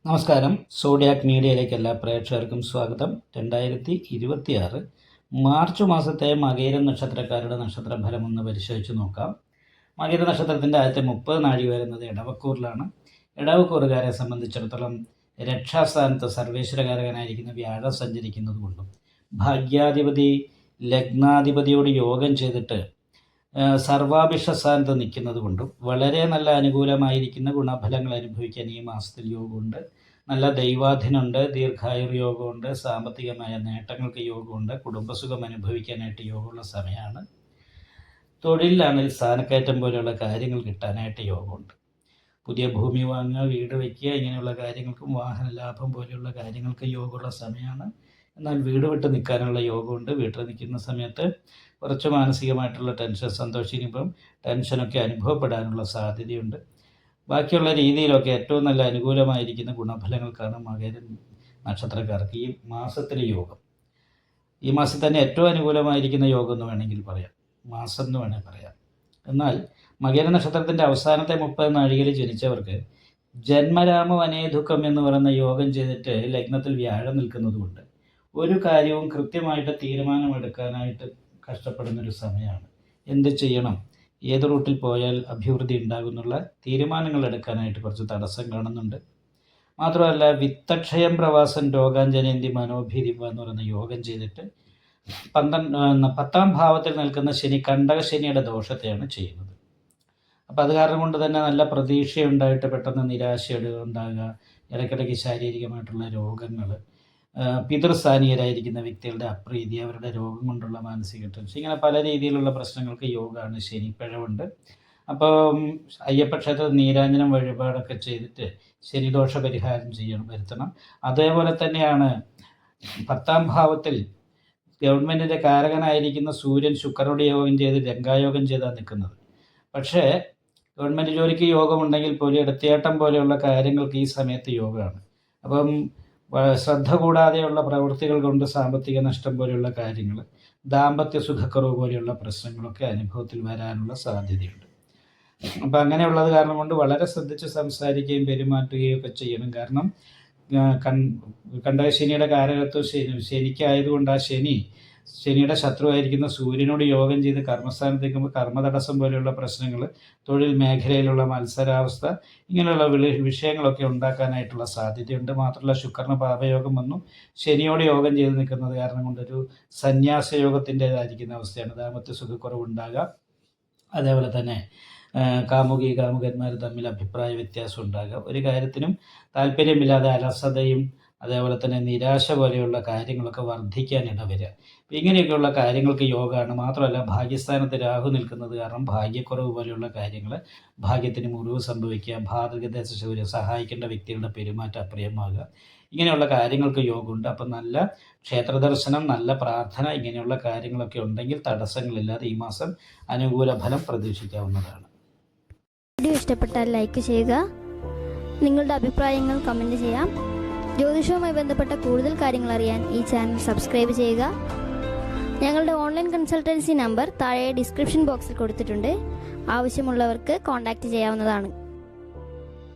നമസ്കാരം. സോഡിയാക് മീഡിയയിലേക്ക് എല്ലാ പ്രേക്ഷകർക്കും സ്വാഗതം. 2026 മാർച്ച് മാസത്തെ മകയിര നക്ഷത്രക്കാരുടെ നക്ഷത്രഫലം ഒന്ന് പരിശോധിച്ച് നോക്കാം. മകയിര നക്ഷത്രത്തിൻ്റെ ആദ്യത്തെ 30 നാഴിക വരുന്നത് ഇടവക്കൂറിലാണ്. ഇടവക്കൂറുകാരെ സംബന്ധിച്ചിടത്തോളം രക്ഷാസ്ഥാനത്ത് സർവേശ്വരകാരകനായിരിക്കുന്ന വ്യാഴം സഞ്ചരിക്കുന്നത് കൊണ്ടും ഭാഗ്യാധിപതി ലഗ്നാധിപതിയോട് യോഗം ചെയ്തിട്ട് സർവാഭിഷ്ട സ്ഥാനത്ത് നിൽക്കുന്നത് കൊണ്ടും വളരെ നല്ല അനുകൂലമായിരിക്കുന്ന ഗുണഫലങ്ങൾ അനുഭവിക്കാൻ ഈ മാസത്തിൽ യോഗമുണ്ട്. നല്ല ദൈവാധീനമുണ്ട്, ദീർഘായുർ യോഗമുണ്ട്, സാമ്പത്തികമായ നേട്ടങ്ങൾക്ക് യോഗമുണ്ട്, കുടുംബസുഖം അനുഭവിക്കാനായിട്ട് യോഗമുള്ള സമയമാണ്. തൊഴിലിലാണെങ്കിൽ സ്ഥാനക്കയറ്റം പോലെയുള്ള കാര്യങ്ങൾ കിട്ടാനായിട്ട് യോഗമുണ്ട്. പുതിയ ഭൂമി വാങ്ങുക, വീട് വയ്ക്കുക, ഇങ്ങനെയുള്ള കാര്യങ്ങൾക്കും വാഹന ലാഭം പോലെയുള്ള കാര്യങ്ങൾക്ക് യോഗമുള്ള സമയമാണ്. എന്നാൽ വീട് വിട്ട് നിൽക്കാനുള്ള യോഗമുണ്ട്. വീട്ടിൽ നിൽക്കുന്ന സമയത്ത് കുറച്ച് മാനസികമായിട്ടുള്ള ടെൻഷൻ, സന്തോഷിക്കുമ്പം ടെൻഷനൊക്കെ അനുഭവപ്പെടാനുള്ള സാധ്യതയുണ്ട്. ബാക്കിയുള്ള രീതിയിലൊക്കെ ഏറ്റവും നല്ല അനുകൂലമായിരിക്കുന്ന ഗുണഫലങ്ങൾക്കാണ് മകര നക്ഷത്രക്കാർക്ക് ഈ മാസത്തിലെ യോഗം. ഈ മാസം തന്നെ ഏറ്റവും അനുകൂലമായിരിക്കുന്ന യോഗം എന്ന് വേണമെങ്കിൽ പറയാം, മാസം എന്ന് വേണമെങ്കിൽ പറയാം. എന്നാൽ മകര നക്ഷത്രത്തിൻ്റെ അവസാനത്തെ 30 നാഴികയിൽ ജനിച്ചവർക്ക് ജന്മരാമ വനേദുഃഖം എന്ന് പറയുന്ന യോഗം ചെയ്തിട്ട് ലഗ്നത്തിൽ വ്യാഴം നിൽക്കുന്നതുകൊണ്ട് ഒരു കാര്യവും കൃത്യമായിട്ട് തീരുമാനമെടുക്കാനായിട്ട് കഷ്ടപ്പെടുന്നൊരു സമയമാണ്. എന്ത് ചെയ്യണം, ഏത് റൂട്ടിൽ പോയാൽ അഭിവൃദ്ധി ഉണ്ടാകുന്നുള്ള തീരുമാനങ്ങൾ എടുക്കാനായിട്ട് കുറച്ച് തടസ്സം കാണുന്നുണ്ട്. മാത്രമല്ല വിത്തക്ഷയം പ്രവാസം രോഗാഞ്ജനേന്തി മനോഭീതി എന്ന് പറയുന്ന യോഗം ചെയ്തിട്ട് 10ാം ഭാവത്തിൽ നിൽക്കുന്ന ശനി കണ്ടക ശനിയുടെ ദോഷത്തെയാണ് ചെയ്യുന്നത്. അപ്പം അത് കാരണം കൊണ്ട് തന്നെ നല്ല പ്രതീക്ഷയുണ്ടായിട്ട് പെട്ടെന്ന് നിരാശ ഉണ്ടാകുക, ഇടയ്ക്കിടയ്ക്ക് ശാരീരികമായിട്ടുള്ള രോഗങ്ങൾ, പിതൃസ്ഥാനീയരായിരിക്കുന്ന വ്യക്തികളുടെ അപ്രീതി, അവരുടെ രോഗം കൊണ്ടുള്ള മാനസിക ടെൻഷൻ, ഇങ്ങനെ പല രീതിയിലുള്ള പ്രശ്നങ്ങൾക്ക് യോഗമാണ്. ശനിപ്പിഴവുണ്ട്. അപ്പോൾ അയ്യപ്പ ക്ഷേത്രത്തിൽ നീരാഞ്ജനം വഴിപാടൊക്കെ ചെയ്തിട്ട് ശനിദോഷ പരിഹാരം വരുത്തണം. അതേപോലെ തന്നെയാണ് 10ാം ഭാവത്തിൽ ഗവൺമെൻറ്റിൻ്റെ കാരകനായിരിക്കുന്ന സൂര്യൻ ശുക്രനോട് യോഗം ചെയ്ത് രംഗായോഗം ചെയ്താണ് നിൽക്കുന്നത്. പക്ഷേ ഗവൺമെൻറ് ജോലിക്ക് യോഗമുണ്ടെങ്കിൽ പോലും ഇടത്തിയാട്ടം പോലെയുള്ള കാര്യങ്ങൾക്ക് ഈ സമയത്ത് യോഗമാണ്. അപ്പം ശ്രദ്ധ കൂടാതെയുള്ള പ്രവൃത്തികൾ കൊണ്ട് സാമ്പത്തിക നഷ്ടം പോലെയുള്ള കാര്യങ്ങൾ, ദാമ്പത്യ സുഖക്കുറവ് പോലെയുള്ള പ്രശ്നങ്ങളൊക്കെ അനുഭവത്തിൽ വരാനുള്ള സാധ്യതയുണ്ട്. അപ്പം അങ്ങനെയുള്ളത് കാരണം കൊണ്ട് വളരെ ശ്രദ്ധിച്ച് സംസാരിക്കുകയും പെരുമാറ്റുകയും ഒക്കെ ചെയ്യണം. കാരണം കണ്ടക ശനിയുടെ കാരകത്വം ശനിക്കായതുകൊണ്ട് ആ ശനിയുടെ ശത്രുവായിരിക്കുന്ന സൂര്യനോട് യോഗം ചെയ്ത് കർമ്മസ്ഥാനത്തേക്കുമ്പോൾ കർമ്മതടസ്സം പോലെയുള്ള പ്രശ്നങ്ങൾ, തൊഴിൽ മേഖലയിലുള്ള മത്സരാവസ്ഥ, ഇങ്ങനെയുള്ള വിഷയങ്ങളൊക്കെ ഉണ്ടാക്കാനായിട്ടുള്ള സാധ്യതയുണ്ട്. മാത്രമല്ല ശുക്രന് പാപയോഗം വന്നു, ശനിയോട് യോഗം ചെയ്ത് നിൽക്കുന്നത് കാരണം കൊണ്ടൊരു സന്യാസ യോഗത്തിൻ്റേതായിരിക്കുന്ന അവസ്ഥയാണ്. ദാമ്പത്യ സുഖക്കുറവുണ്ടാകാം. അതേപോലെ തന്നെ കാമുകന്മാർ തമ്മിൽ അഭിപ്രായ വ്യത്യാസം ഉണ്ടാകാം. ഒരു കാര്യത്തിനും താല്പര്യമില്ലാതെ അലസതയും അതേപോലെ തന്നെ നിരാശ പോലെയുള്ള കാര്യങ്ങളൊക്കെ വർദ്ധിക്കാനിട വരിക. അപ്പം ഇങ്ങനെയൊക്കെയുള്ള കാര്യങ്ങൾക്ക് യോഗമാണ്. മാത്രമല്ല ഭാഗ്യസ്ഥാനത്ത് രാഹു നിൽക്കുന്നത് കാരണം ഭാഗ്യക്കുറവ് പോലെയുള്ള കാര്യങ്ങൾ, ഭാഗ്യത്തിന് മുറിവ് സംഭവിക്കുക, ഭാതകദേശ സഹായിക്കേണ്ട വ്യക്തികളുടെ പെരുമാറ്റം അപ്രിയമാകുക, ഇങ്ങനെയുള്ള കാര്യങ്ങൾക്ക് യോഗമുണ്ട്. അപ്പം നല്ല ക്ഷേത്രദർശനം, നല്ല പ്രാർത്ഥന, ഇങ്ങനെയുള്ള കാര്യങ്ങളൊക്കെ ഉണ്ടെങ്കിൽ തടസ്സങ്ങളില്ലാതെ ഈ മാസം അനുകൂല ഫലം പ്രതീക്ഷിക്കാവുന്നതാണ്. വീഡിയോ ഇഷ്ടപ്പെട്ടാൽ ലൈക്ക് ചെയ്യുക, നിങ്ങളുടെ അഭിപ്രായങ്ങൾ കമൻറ്റ് ചെയ്യാം. ജ്യോതിഷവുമായി ബന്ധപ്പെട്ട കൂടുതൽ കാര്യങ്ങൾ അറിയാൻ ഈ ചാനൽ സബ്സ്ക്രൈബ് ചെയ്യുക. ഞങ്ങളുടെ ഓൺലൈൻ കൺസൾട്ടൻസി നമ്പർ താഴെ ഡിസ്ക്രിപ്ഷൻ ബോക്സിൽ കൊടുത്തിട്ടുണ്ട്. ആവശ്യമുള്ളവർക്ക് കോൺടാക്റ്റ് ചെയ്യാവുന്നതാണ്.